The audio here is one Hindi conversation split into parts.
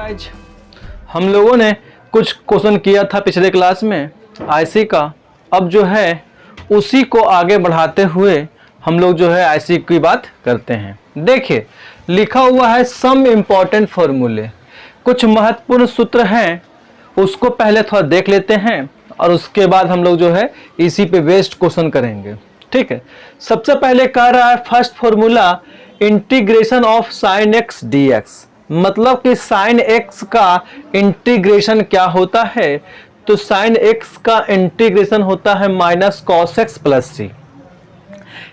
गाइज, हम लोगों ने कुछ क्वेश्चन किया था पिछले क्लास में आईसी का। अब जो है उसी को आगे बढ़ाते हुए हम लोग जो है आईसी की बात करते हैं। देखिए लिखा हुआ है सम इम्पॉर्टेंट फॉर्मूले, कुछ महत्वपूर्ण सूत्र हैं, उसको पहले थोड़ा देख लेते हैं और उसके बाद हम लोग जो है इसी पे बेस्ड क्वेश्चन करेंगे। ठीक है, सबसे पहले कह रहा है first formula integration of sine x d x, मतलब कि साइन एक्स का इंटीग्रेशन क्या होता है, तो साइन एक्स का इंटीग्रेशन होता है माइनस कॉस एक्स प्लस सी।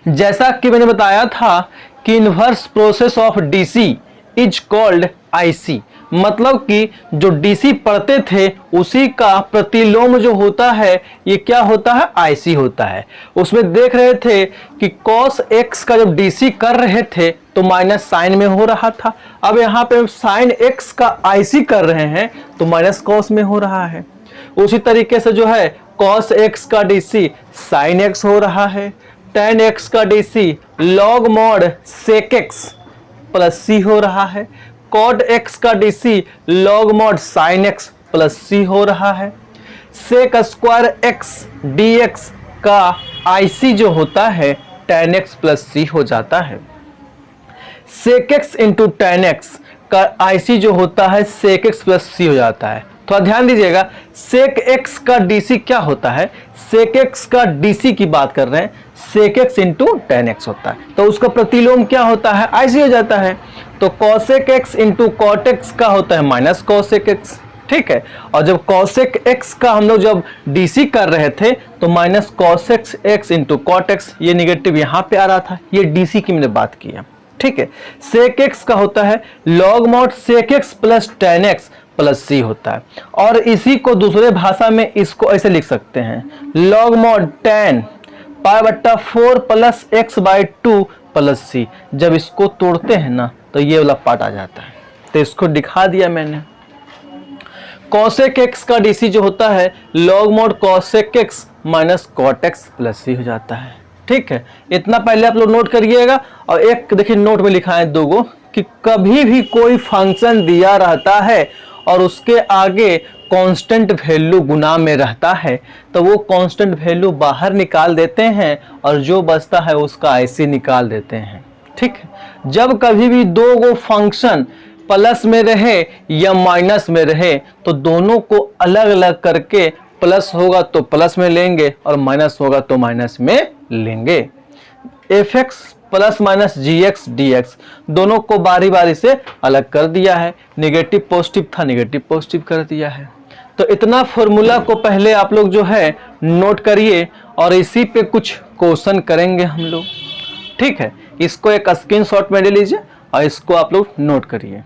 जैसा कि मैंने बताया था कि inverse process of DC is called IC, मतलब कि जो डीसी पढ़ते थे उसी का प्रतिलोम जो होता है ये क्या होता है, आईसी होता है। उसमें देख रहे थे कि cos x का जब डीसी कर रहे थे तो माइनस साइन में हो रहा था, अब यहाँ पे साइन x का आईसी कर रहे हैं तो माइनस कॉस में हो रहा है। उसी तरीके से जो है cos x का डीसी साइन x हो रहा है, tan x का DC log mod sec x plus C हो रहा है, cot x का DC log mod sin x plus C हो रहा है, sec स्क्वायर x dx का आईसी जो होता है tan x प्लस सी हो जाता है। sec x into tan x का आईसी जो होता है sec x प्लस सी हो जाता है। थोड़ा ध्यान दीजिएगा, sec x का डीसी क्या होता है, sec x का डीसी की बात कर रहे हैं, sec x into tan x होता है, तो उसका प्रतिलोम क्या होता है, आईसी हो जाता है। तो cosec x into cot x का होता है माइनस cosec x। ठीक है, और जब cosec x का हम लोग जब डीसी कर रहे थे तो minus cosec x into cot x, ये निगेटिव यहाँ पे आ रहा था, ये डीसी की मैंने बात की है। ठीक है, sec x का होता है log mod sec x plus tan x plus C होता है। और इसी को दूसरे भाषा में इसको ऐसे लिख सकते हैं log mod tan पाई बट्टा 4 प्लस एक्स बाई 2 प्लस सी। जब इसको तोड़ते हैं ना तो ये वाला पार्ट आ जाता है, तो इसको दिखा दिया मैंने। cosec x का डीसी जो होता है log mod cosec x minus cot x plus C हो जाता है। ठीक है, इतना पहले आप लोग नोट करिएगा। और एक देखिए नोट में लिखा है दो गो कि कभी भी कोई फंक्शन दिया रहता है और उसके आगे कांस्टेंट वैल्यू गुना में रहता है तो वो कांस्टेंट वैल्यू बाहर निकाल देते हैं और जो बचता है उसका आईसी निकाल देते हैं। ठीक है, जब कभी भी दो गो फंक्शन प्लस में रहे या माइनस में रहे तो दोनों को अलग अलग करके प्लस होगा तो प्लस में लेंगे और माइनस होगा तो माइनस में लेंगे। एफ एक्स प्लस माइनस जी एक्स डी एक्स दोनों को बारी बारी से अलग कर दिया है, निगेटिव पॉजिटिव था निगेटिव पॉजिटिव कर दिया है। तो इतना फॉर्मूला को पहले आप लोग जो है नोट करिए और इसी पे कुछ क्वेश्चन करेंगे हम लोग। ठीक है, इसको एक स्क्रीनशॉट में ले लीजिए और इसको आप लोग नोट करिए।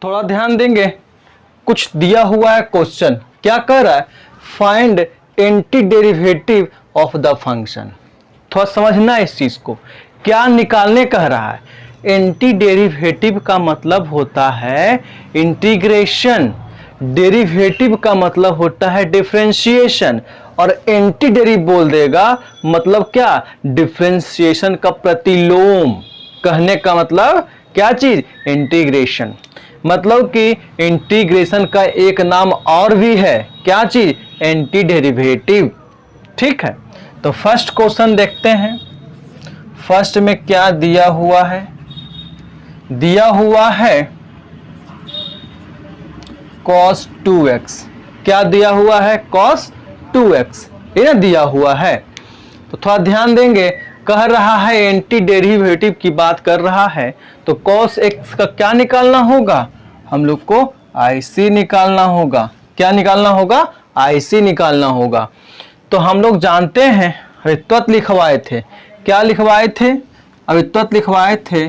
थोड़ा ध्यान देंगे, कुछ दिया हुआ है क्वेश्चन, क्या कह रहा है, find anti derivative of the function. थोड़ा समझना इस चीज को, क्या निकालने कह रहा है। एंटी डेरिवेटिव का मतलब होता है इंटीग्रेशन, डेरिवेटिव का मतलब होता है डिफरेंशिएशन, और एंटी डेरिव बोल देगा मतलब क्या, डिफरेंशिएशन का प्रतिलोम। कहने का मतलब क्या चीज, इंटीग्रेशन। मतलब कि इंटीग्रेशन का एक नाम और भी है, क्या चीज, एंटी डेरिवेटिव। ठीक है, तो फर्स्ट क्वेश्चन देखते हैं। फर्स्ट में क्या दिया हुआ है, दिया हुआ है cos 2x। क्या दिया हुआ है, cos 2x, ये ना दिया हुआ है। तो थोड़ा ध्यान देंगे, कह रहा है एंटी डेरिवेटिव की बात कर रहा है तो cos x का क्या निकालना होगा, हम लोग को आईसी निकालना होगा। क्या निकालना होगा, आईसी निकालना होगा। तो हम लोग जानते हैं अभित्वत लिखवाए थे, क्या लिखवाए थे, अभित्वत लिखवाए थे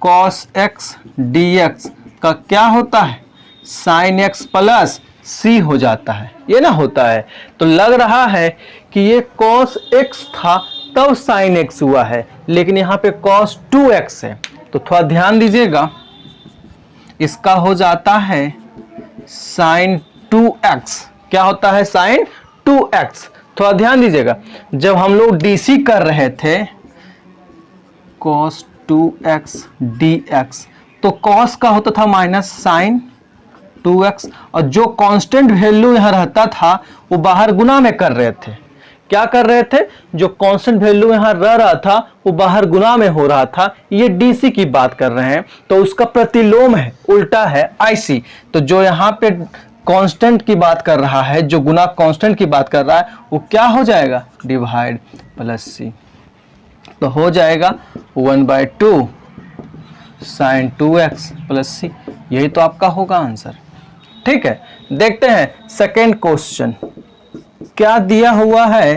cos x dx का क्या होता है, sin x प्लस c हो जाता है, ये ना होता है। तो लग रहा है कि ये cos x था तब sin x हुआ है, लेकिन यहाँ पे cos 2x है। तो थोड़ा ध्यान दीजिएगा, इसका हो जाता है sin 2x। क्या होता है, sin 2x। थोड़ा ध्यान दीजिएगा, जब हम लोग डीसी कर रहे थे cos 2x dx तो cos का होता था माइनस साइन 2x, और जो कांस्टेंट वैल्यू यहाँ रहता था वो बाहर गुना में कर रहे थे। क्या कर रहे थे? जो कांस्टेंट वैल्यू यहाँ रह रहा था वो बाहर गुना में हो रहा था। ये डीसी की बात कर रहे हैं, तो उसका प्रतिलोम है, उल्टा है आईसी। तो जो यहाँ पे कांस्टेंट की बात कर रहा है, जो गुना कांस्टेंट की बात कर रहा है, वो क्या हो जाएगा? डिवाइड प्लस सी। तो हो जाएगा 1/2 sin 2x प्लस सी। यही तो आपका होगा आंसर। ठीक है, देखते हैं सेकेंड क्वेश्चन क्या दिया हुआ है।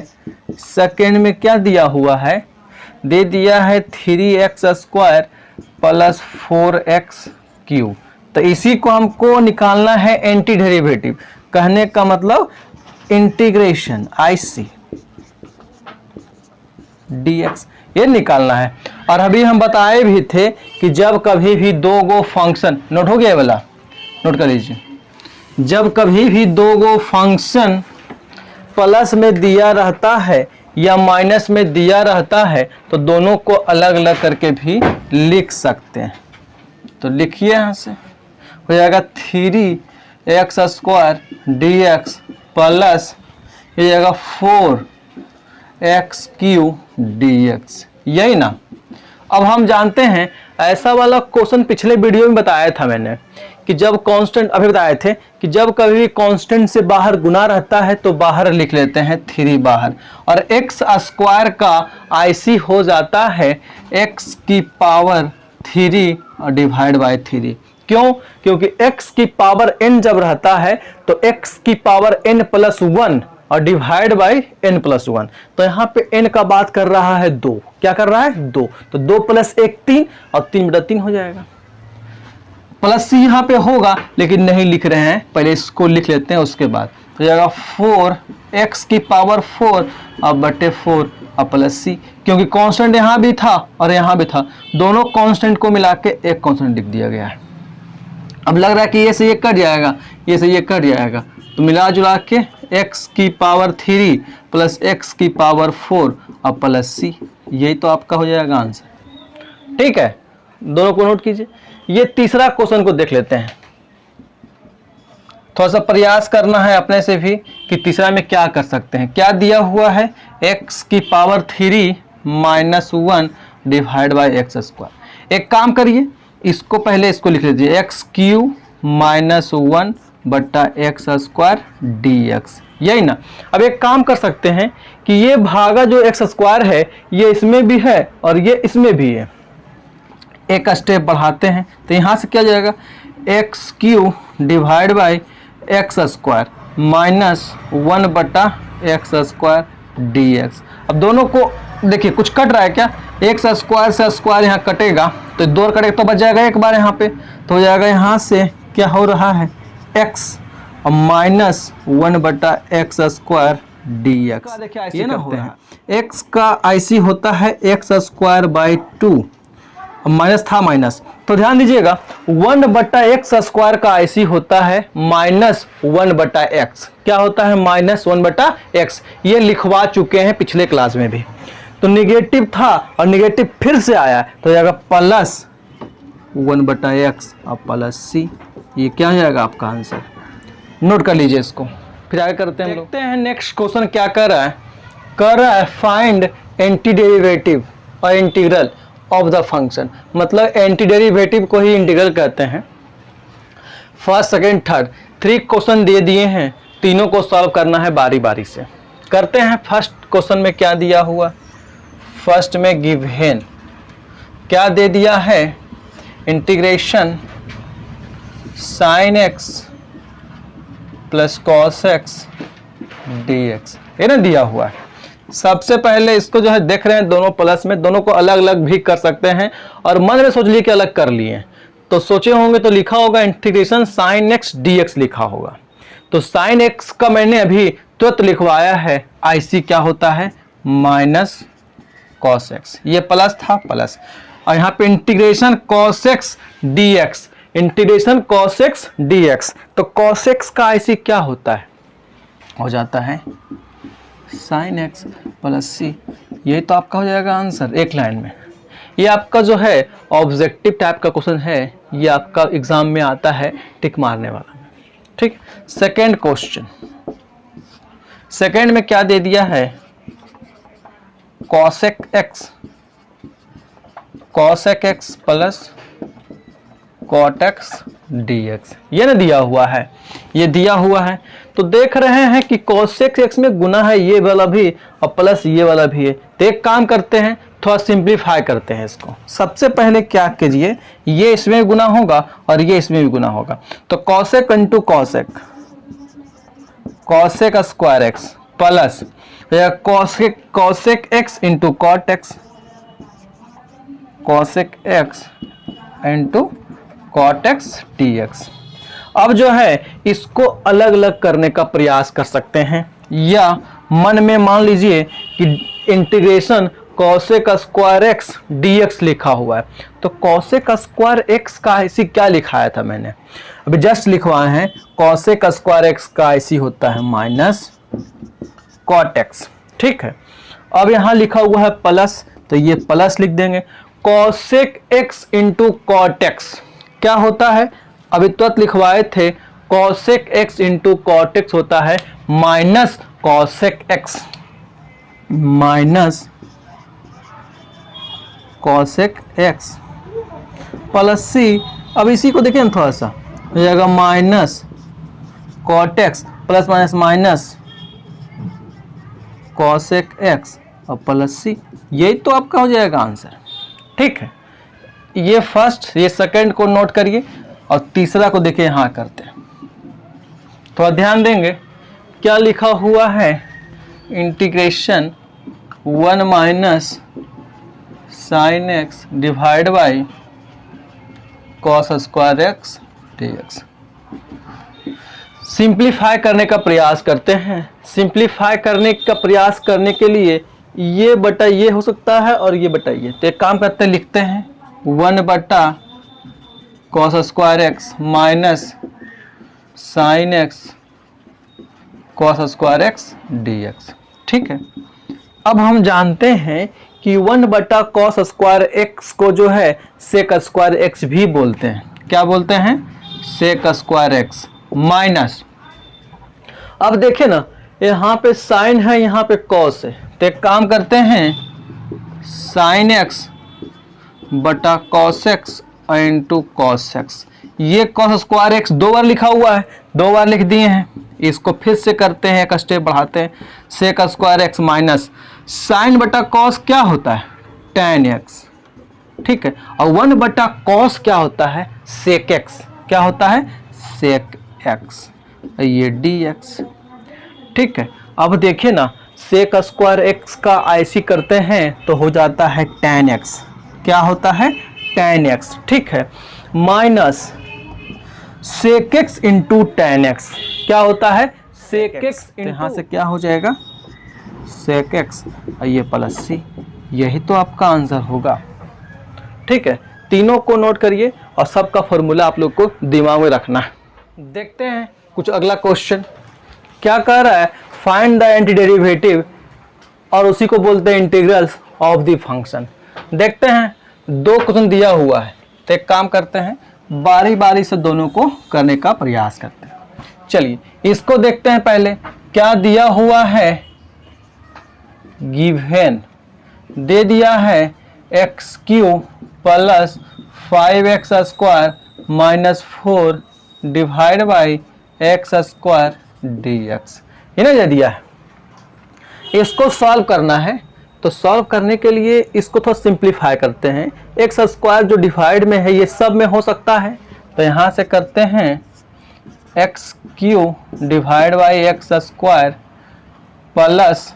सेकेंड में क्या दिया हुआ है? दे दिया है 3x² प्लस 4x³। तो इसी को हमको निकालना है एंटी डेरिवेटिव। कहने का मतलब इंटीग्रेशन IC dx ये निकालना है। और अभी हम बताए भी थे कि जब कभी भी दो गो फंक्शन, नोट हो गया वाला, नोट कर लीजिए, जब कभी भी दो गो फंक्शन प्लस में दिया रहता है या माइनस में दिया रहता है तो दोनों को अलग अलग करके भी लिख सकते हैं। तो लिखिए, यहाँ से हो जाएगा 3x² dx प्लस ये जाएगा 4x³ dx, यही ना। अब हम जानते हैं, ऐसा वाला क्वेश्चन पिछले वीडियो में बताया था मैंने कि जब कांस्टेंट, अभी बताए थे कि जब कभी भी कांस्टेंट से बाहर गुना रहता है तो बाहर लिख लेते हैं 3 बाहर, और x² का IC हो जाता है x³ डिवाइड बाय 3। क्यों? क्योंकि x⁻n जब रहता है तो x⁻n + 1 और डिवाइड बाई n+1। तो यहाँ पे n का बात कर रहा है 2। क्या कर रहा है? 2। तो 2 + 1 3 और 3/3 हो जाएगा। प्लस सी यहाँ पे होगा लेकिन नहीं लिख रहे हैं, पहले इसको लिख लेते हैं उसके बाद। तो जाएगा 4x⁻4 अब बटे 4 और प्लस सी, क्योंकि कांस्टेंट यहाँ भी था और यहाँ भी था, दोनों कांस्टेंट को मिला के एक कांस्टेंट लिख दिया गया है। अब लग रहा है कि ये से ये कट जाएगा, ये से ये कट जाएगा, तो मिला जुला के x³ प्लस x⁻4 और प्लस सी, यही तो आपका हो जाएगा आंसर। ठीक है, दोनों को नोट कीजिए। ये तीसरा क्वेश्चन को देख लेते हैं। थोड़ा सा प्रयास करना है अपने से भी कि तीसरा में क्या कर सकते हैं। क्या दिया हुआ है? x³ - 1 divide by x²। एक काम करिए, इसको पहले इसको लिख लीजिए, x³ - 1 बट्टा x² dx, यही ना। अब एक काम कर सकते हैं कि ये भागा जो x² है ये इसमें भी है और ये इसमें भी है। एक स्टेप बढ़ाते हैं तो यहाँ से क्या जाएगा? x³ divide by x² minus 1 बटा x² dx। अब दोनों को देखिए, कुछ कट रहा है क्या? x² से स्क्वायर यहाँ कटेगा तो 2 कटेगा तो बच जाएगा एक बार यहाँ पे, तो हो जाएगा यहाँ से क्या हो रहा है? x और माइनस 1 बटा x² dx। देखिए ये ना हो रहा है, x का IC होता है x² / 2, माइनस था माइनस, तो ध्यान दीजिएगा 1 बटा x² का IC होता है -1 बटा x। क्या होता है? -1 बटा x। ये लिखवा चुके हैं पिछले क्लास में भी। तो निगेटिव था और निगेटिव फिर से आया, तो जाएगा प्लस 1 बटा x और प्लस सी। ये क्या हो जाएगा आपका आंसर? नोट कर लीजिए इसको, फिर आगे करते हैं। देखते हैं नेक्स्ट क्वेश्चन क्या कर रहा है। कर रहा है फाइंड एंटी डेरिवेटिव और इंटीग्रल ऑफ द फंक्शन, मतलब एंटी डेरिवेटिव को ही इंटीग्रल कहते हैं। फर्स्ट, सेकेंड, थर्ड 3 क्वेश्चन दे दिए हैं, तीनों को सॉल्व करना है बारी बारी से। करते हैं। फर्स्ट क्वेश्चन में क्या दिया हुआ? फर्स्ट में गिवन क्या दे दिया है? Integration sin x plus cos x dx, ये ना दिया हुआ है। सबसे पहले इसको जो है देख रहे हैं दोनों प्लस में, दोनों को अलग अलग भी कर सकते हैं और मन में सोच लिए कि अलग कर लिए, तो सोचे होंगे तो लिखा होगा इंटीग्रेशन sin x dx लिखा होगा। तो sin x का मैंने अभी तुरंत लिखवाया है, IC क्या होता है? माइनस cos x, ये प्लस था प्लस, और यहाँ पे integration cos x dx, integration cos x dx, तो cos x का IC क्या होता है? हो जाता है sin x प्लस सी। यही तो आपका हो जाएगा आंसर एक लाइन में। ये आपका जो है ऑब्जेक्टिव टाइप का क्वेश्चन है, ये आपका एग्जाम में आता है टिक मारने वाला। ठीक। सेकेंड क्वेश्चन, सेकेंड में क्या दे दिया है, cosec x plus cot x d x, ये ना दिया हुआ है, ये दिया हुआ है। तो देख रहे हैं कि कॉसेक एक्स में गुना है ये वाला भी और प्लस ये वाला भी है। तो एक काम करते हैं, थोड़ा सिंप्लीफाई करते हैं इसको। सबसे पहले क्या कीजिए, ये इसमें गुना होगा और ये इसमें भी गुना होगा। तो cosec into cosec square x plus cosec x into cot x, cosec x into cot x d x. अब जो है इसको अलग अलग करने का प्रयास कर सकते हैं, या मन में मान लीजिए कि integration cosec square x d x लिखा हुआ है। तो कॉसेक स्क्वायर एक्स का इसी क्या लिखाया था मैंने, अभी जस्ट लिखवाए हैं। कॉसेक स्क्वायर एक्स का इसी होता है माइनस कॉट एक्स, ठीक है। अब यहाँ लिखा हुआ है प्लस, तो ये प्लस लिख देंगे। Cosec x into cot x क्या होता है, अभी तुरंत लिखवाए थे, cosec x into cot x होता है minus cosec x minus cosec x plus C. अब इसी को देखिए ना थोड़ा सा, हो जाएगा minus cot x plus minus minus cosec x और प्लस सी, यही तो आपका हो जाएगा आंसर, ठीक है। ये फर्स्ट, ये सेकंड को नोट करिए और तीसरा को देखिए यहाँ करते हैं। थोड़ा ध्यान देंगे क्या लिखा हुआ है, integration 1 minus sine x divide by cos square x d x. Simplify करने का प्रयास करते हैं। सिंप्लीफाई करने का प्रयास करने के लिए ये बटा ये हो सकता है और ये बटा ये, तो एक काम करते हैं, लिखते हैं 1 बटा cos square x minus sine x cos square x d x, ठीक है। अब हम जानते हैं कि 1 बटा कॉस स्क्वायर एक्स को जो है सेक स्क्वायर एक्स भी बोलते हैं। क्या बोलते हैं, सेक स्क्वायर एक्स माइनस, अब देखें ना यहाँ पे साइन है, यहाँ पे कॉस है, तो एक काम करते हैं, साइन एक्स बटा cos x into cos x. ये कॉस स्क्वायर एक्स 2 बार लिखा हुआ है, 2 बार लिख दिए हैं, इसको फिर से करते हैं, एक स्टेप बढ़ाते हैं, sec square x minus sine बटा कॉस क्या होता है, tan एक्स, ठीक है। और 1 बटा कॉस क्या होता है, सेक एक्स, क्या होता है, सेक एक्स, ये डी एक्स, ठीक है। अब देखिए ना, सेक स्क्वायर एक्स का ऐसी करते हैं तो हो जाता है tan एक्स, क्या होता है, tan एक्स, ठीक है, minus sec x into tan x, क्या होता है, सेक एक्स, यहाँ से क्या हो जाएगा, सेक एक्स और ये प्लस सी, यही तो आपका आंसर होगा, ठीक है। तीनों को नोट करिए और सबका फॉर्मूला आप लोग को दिमाग में रखना है। देखते हैं कुछ अगला क्वेश्चन क्या कह रहा है, फाइंड द एंटी डेरिवेटिव, और उसी को बोलते हैं इंटीग्रल्स ऑफ द फंक्शन। देखते हैं, 2 क्वेश्चन दिया हुआ है, तो एक काम करते हैं, बारी बारी से दोनों को करने का प्रयास करते हैं। चलिए इसको देखते हैं, पहले क्या दिया हुआ है, गिवन दे दिया है x cube plus 5x square minus 4 divide by x square D x, ये ना दे दिया है। इसको सॉल्व करना है, तो सॉल्व करने के लिए इसको थोड़ा सिंप्लीफाई करते हैं। एक्स स्क्वायर जो डिवाइड में है ये सब में हो सकता है, तो यहाँ से करते हैं x cube divide by x square plus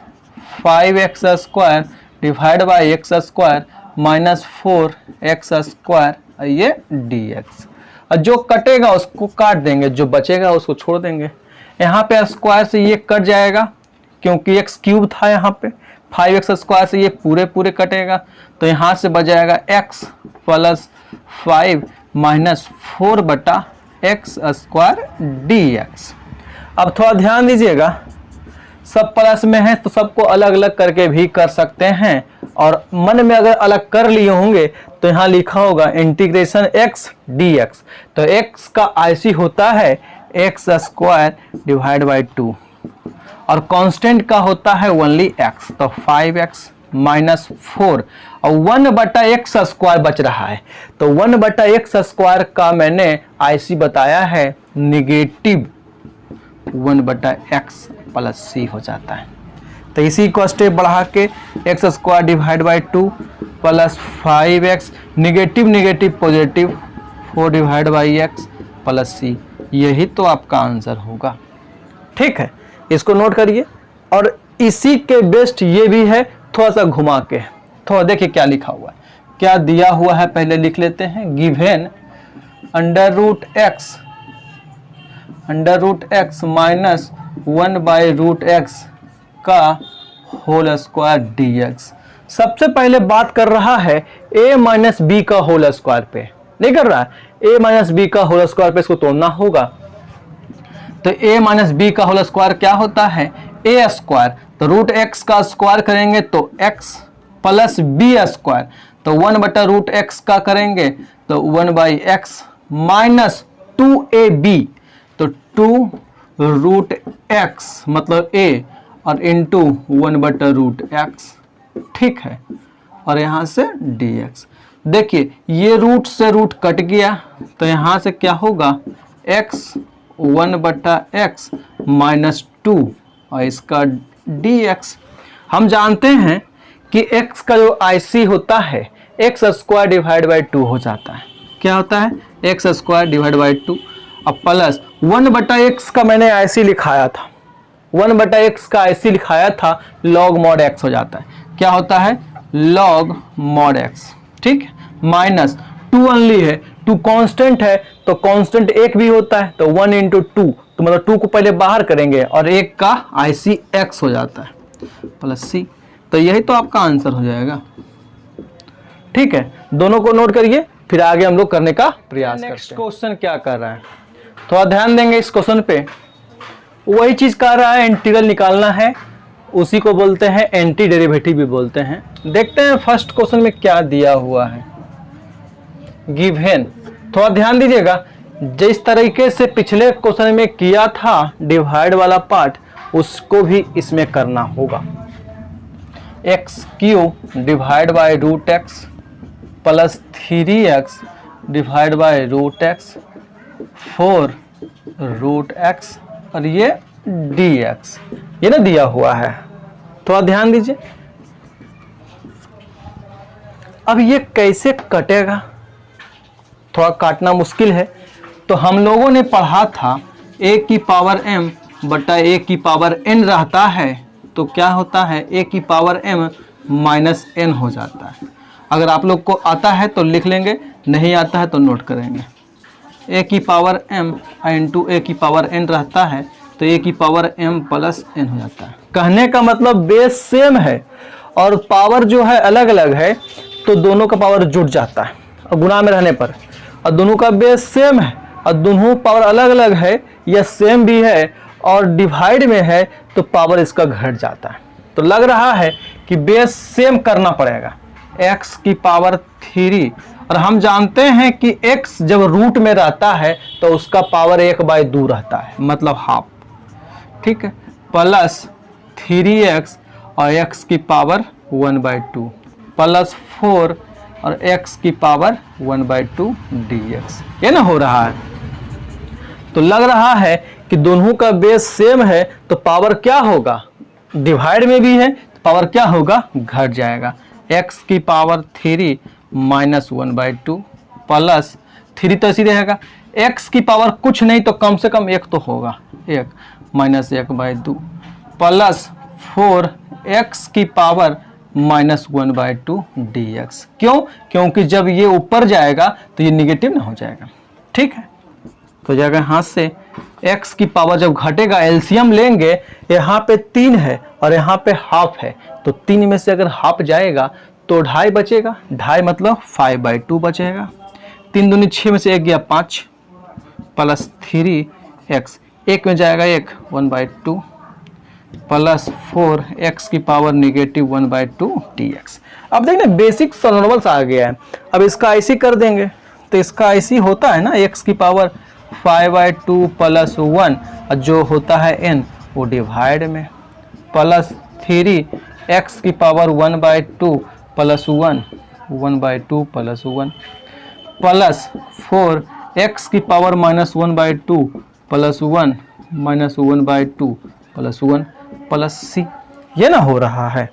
5x square divide by x square minus 4x square, ये dx। और जो कटेगा उसको काट देंगे, जो बचेगा उसको छोड़ देंगे। यहाँ पे स्क्वायर से ये कट जाएगा क्योंकि x क्यूब था, यहाँ पे 5x स्क्वायर से ये पूरे कटेगा, तो यहाँ से बच जाएगा x प्लस 5 माइनस 4 बटा एक्स स्क्वायर dx। अब थोड़ा ध्यान दीजिएगा, सब प्लस में है तो सबको अलग अलग करके भी कर सकते हैं, और मन में अगर अलग कर लिए होंगे तो यहाँ लिखा होगा इंटीग्रेशन x dx। तो x का ऐसी होता है एक्स स्क्वायर डिवाइड बाई 2 और कांस्टेंट का होता है ओनली x, तो 5x माइनस 4 और 1/x स्क्वायर बच रहा है। तो 1/x स्क्वायर का मैंने IC बताया है निगेटिव 1/x प्लस c हो जाता है। तो इसी को स्टेप बढ़ा के x square divide by 2 plus 5x negative negative positive 4 divide by x plus c, यही तो आपका आंसर होगा। ठीक है, इसको नोट करिए। और इसी के बेस्ट ये भी है, थोड़ा सा घुमा के थोड़ा देखिए क्या लिखा हुआ है, क्या दिया हुआ है पहले लिख लेते हैं। Given under root x minus 1/√x का होल स्क्वायर dx। सबसे पहले बात कर रहा है a माइनस बी का होल स्क्वायर पे, नहीं कर रहा है a माइनस बी का होल स्क्वायर पे, इसको तोड़ना होगा। तो a माइनस बी का होल स्क्वायर क्या होता है a स्क्वायर, तो रूट एक्स का स्क्वायर करेंगे तो x प्लस बी स्क्वायर, तो 1/√x का करेंगे तो 1/x माइनस 2ab, तो 2√x मतलब a और इंटू 1/√x। ठीक है, और यहाँ से dx। देखिए ये रूट से रूट कट गया, तो यहाँ से क्या होगा x 1/x माइनस 2 और इसका dx। हम जानते हैं कि x का जो IC होता है एक्स स्क्वायर डिवाइड बाई 2 हो जाता है। क्या होता है एक्स स्क्वायर डिवाइड बाई 2 अब प्लस 1/x का मैंने IC लिखाया था, 1/x का IC लिखाया था log mod x हो जाता है। क्या होता है log mod x। ठीक, माइनस 2 ओनली है, 2 कांस्टेंट है तो कांस्टेंट एक भी होता है, तो 1 × 2, तो मतलब 2 को पहले बाहर करेंगे और एक का IC x हो जाता है प्लस c। तो यही तो आपका आंसर हो जाएगा। ठीक है, दोनों को नोट करिए, फिर आगे हम लोग करने का प्रयास करते हैं। नेक्स्ट क्वेश्चन क्या कर रहा है, थोड़ा ध्यान देंगे इस क्वेश्चन पे। वही चीज कर रहा है, इंटीग्रल निकालना है, उसी को बोलते हैं एंटी डेरिवेटिव भी बोलते हैं। देखते हैं फर्स्ट क्वेश्चन में क्या दिया हुआ है। गिवन, थोड़ा ध्यान दीजिएगा, जिस तरीके से पिछले क्वेश्चन में किया था डिवाइड वाला पार्ट, उसको भी इसमें करना होगा। x³ divide by √x plus 3x divide by √x 4√x और ये dx, ये ना दिया हुआ है। थोड़ा ध्यान दीजिए, अब ये कैसे कटेगा, थोड़ा काटना मुश्किल है। तो हम लोगों ने पढ़ा था a की पावर m बटा a की पावर n रहता है, तो क्या होता है a की पावर m माइनस n हो जाता है। अगर आप लोग को आता है तो लिख लेंगे, नहीं आता है तो नोट करेंगे। a की पावर m इंटू a की पावर n रहता है, तो a की पावर m प्लस n हो जाता है। कहने का मतलब बेस सेम है और पावर जो है अलग अलग है, तो दोनों का पावर जुड़ जाता है और गुणा में रहने पर, और दोनों का बेस सेम है और दोनों पावर अलग अलग है या सेम भी है और डिवाइड में है, तो पावर इसका घट जाता है। तो लग रहा है कि बेस सेम करना पड़ेगा। x की पावर 3, और हम जानते हैं कि x जब रूट में रहता है तो उसका पावर 1/2 रहता है, मतलब हाफ। ठीक है, प्लस 3x और x की पावर 1/2 प्लस 4 और x की पावर 1/2 dx, ये ना हो रहा है। तो लग रहा है कि दोनों का बेस सेम है, तो पावर क्या होगा, डिवाइड में भी है तो पावर क्या होगा, घट जाएगा। x की पावर 3 माइनस 1/2 प्लस 3 तो ऐसी रहेगा, x की पावर कुछ नहीं तो कम से कम 1 तो होगा, 1 माइनस 1/2 प्लस 4x की पावर माइनस 1/2 dx। क्यों, क्योंकि जब ये ऊपर जाएगा तो ये निगेटिव ना हो जाएगा। ठीक है, तो जाएगा हाथ से x की पावर जब घटेगा, एलसीएम लेंगे, यहाँ पे 3 है और यहाँ पे हाफ है, तो 3 में से अगर हाफ जाएगा तो 2.5 बचेगा, 2.5 मतलब 5/2 बचेगा। 3 दूनी 6 में से 1 गया 5 प्लस 3x, 1 में जाएगा 1 1/2 प्लस 4x की पावर निगेटिव 1/2 dx। अब देखिए बेसिक सॉल्वेबल्स आ गया है। अब इसका IC कर देंगे, तो इसका IC होता है ना x की पावर 5/2 प्लस 1 और जो होता है n वो डिवाइड में, प्लस 3x की power 1/2 plus 1/2 plus 1 plus 4x की power -1/2 plus 1/2 plus 1 plus c। ये ना हो रहा है।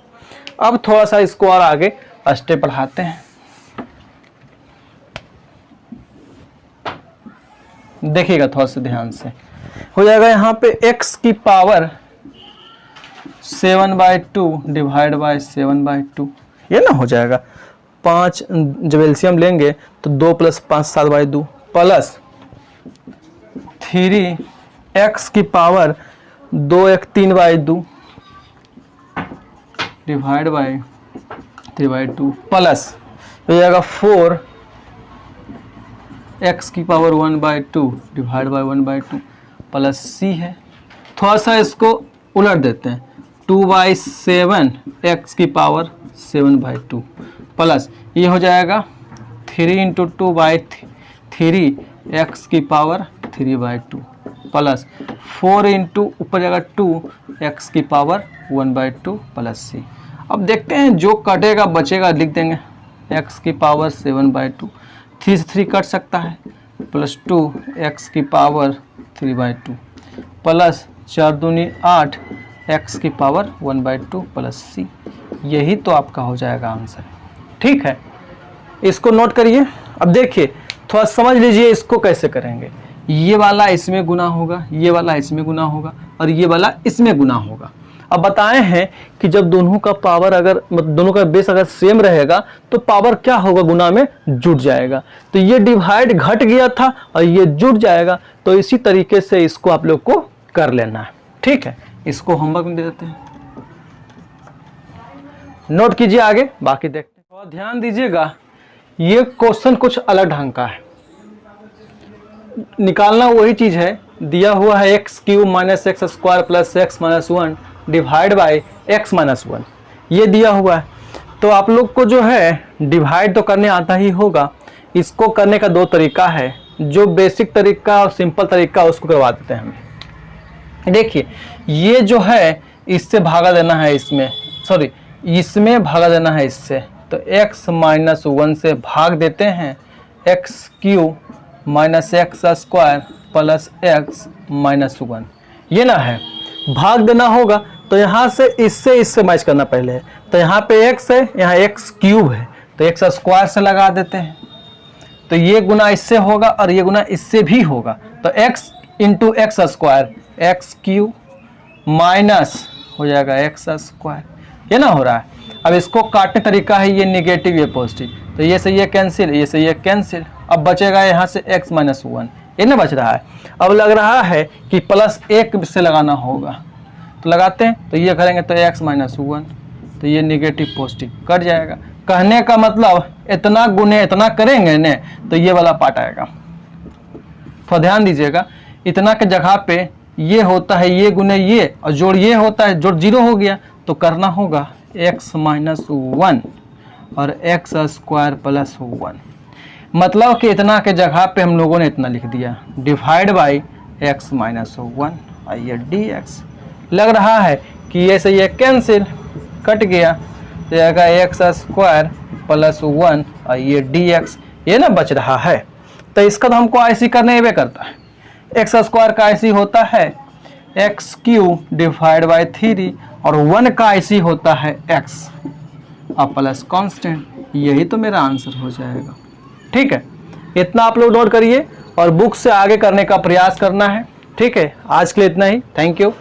अब थोड़ा सा इसको और आगे स्टेप बढ़ाते हैं। देखिएगा थोड़ा सा ध्यान से, हो जाएगा यहाँ पे x की पावर 7/2 डिवाइड बाय 7/2, ये ना हो जाएगा। 5 जब एलसीएम लेंगे तो 2 + 5 7/2 प्लस 3x की पावर 2 × 3/2 डिवाइड बाय 3/2 प्लस हो जाएगा 4x की power 1/2 divide by 1/2 plus c है। थोड़ा सा इसको उलट देते हैं, 2/7 x की पावर 7/2 प्लस ये हो जाएगा 3 × 2/3 x की पावर 3/2 प्लस 4 × ऊपर जाएगा 2 x की पावर 1/2 प्लस c। अब देखते हैं जो कटेगा बचेगा, लिख देंगे x की पावर 7/2, 3 से 3 कट सकता है, प्लस 2 x की पावर 3/2 प्लस 4 दूनी 8 x की पावर 1/2 प्लस c। यही तो आपका हो जाएगा आंसर। ठीक है, इसको नोट करिए। अब देखिए थोड़ा समझ लीजिए इसको कैसे करेंगे। ये वाला इसमें गुना होगा, ये वाला इसमें गुना होगा और ये वाला इसमें गुना होगा। अब बताए हैं कि जब दोनों का पावर अगर दोनों का बेस अगर सेम रहेगा तो पावर क्या होगा, गुना में जुड़ जाएगा। तो ये डिवाइड घट गया था और ये जुड़ जाएगा। तो इसी तरीके से इसको आप लोग को कर लेना है। ठीक है, इसको होमवर्क में दे देते हैं, नोट कीजिए आगे, बाकी देखते हैं। तो ध्यान दीजिएगा, ये क्वेश्चन कुछ अलग ढंग का है। निकालना वही चीज है, दिया हुआ है x³ - x² + x - 1 divide by x - 1, ये दिया हुआ है। तो आप लोग को जो है डिवाइड तो करने आता ही होगा। इसको करने का दो तरीका है, जो बेसिक तरीका और सिंपल तरीका उसको करवा देते हैं हम। देखिए ये जो है इससे भागा देना है, इसमें भागा देना है इससे, तो x - 1 से भाग देते हैं x³ - x² प्लस x - 1, ये ना है भाग देना होगा। तो यहाँ से इससे मैच करना पहले है। तो यहाँ पे x है, यहाँ x³ है, तो x² से लगा देते हैं। तो ये गुना इससे होगा और ये गुना इससे भी होगा। तो x × x², x³ माइनस हो जाएगा x², ये ना हो रहा है। अब इसको काटने तरीका है, ये निगेटिव ये पॉजिटिव, तो ये से ये कैंसिल, ये से ये कैंसिल। अब बचेगा यहाँ से x - 1, ये ना बच रहा है। अब लग रहा है कि +1 से लगाना होगा, तो लगाते हैं। तो ये करेंगे तो x - 1, तो ये निगेटिव पॉजिटिव कट जाएगा। कहने का मतलब इतना गुने इतना करेंगे ने तो ये वाला पार्ट आएगा। तो ध्यान दीजिएगा, इतना के जगह पे ये होता है ये गुने ये और जोड़ ये होता है, जोड़ 0 हो गया। तो करना होगा x - 1 और x² प्लस 1, मतलब कि इतना के जगह पे हम लोगों ने इतना लिख दिया, डिवाइड बाई x - 1 और ये dx। लग रहा है कि ये से ये कैंसिल कट गया, तो जाएगा x² प्लस 1 और ये dx, ये ना बच रहा है। तो इसका तो हमको ऐसे करने ही करता है। x² का ऐसी होता है x³ डिवाइड बाई 3 और 1 का ऐसी होता है x और प्लस कांस्टेंट। यही तो मेरा आंसर हो जाएगा। ठीक है, इतना आप लोग नोट करिए और बुक से आगे करने का प्रयास करना है। ठीक है, आज के लिए इतना ही। Thank you.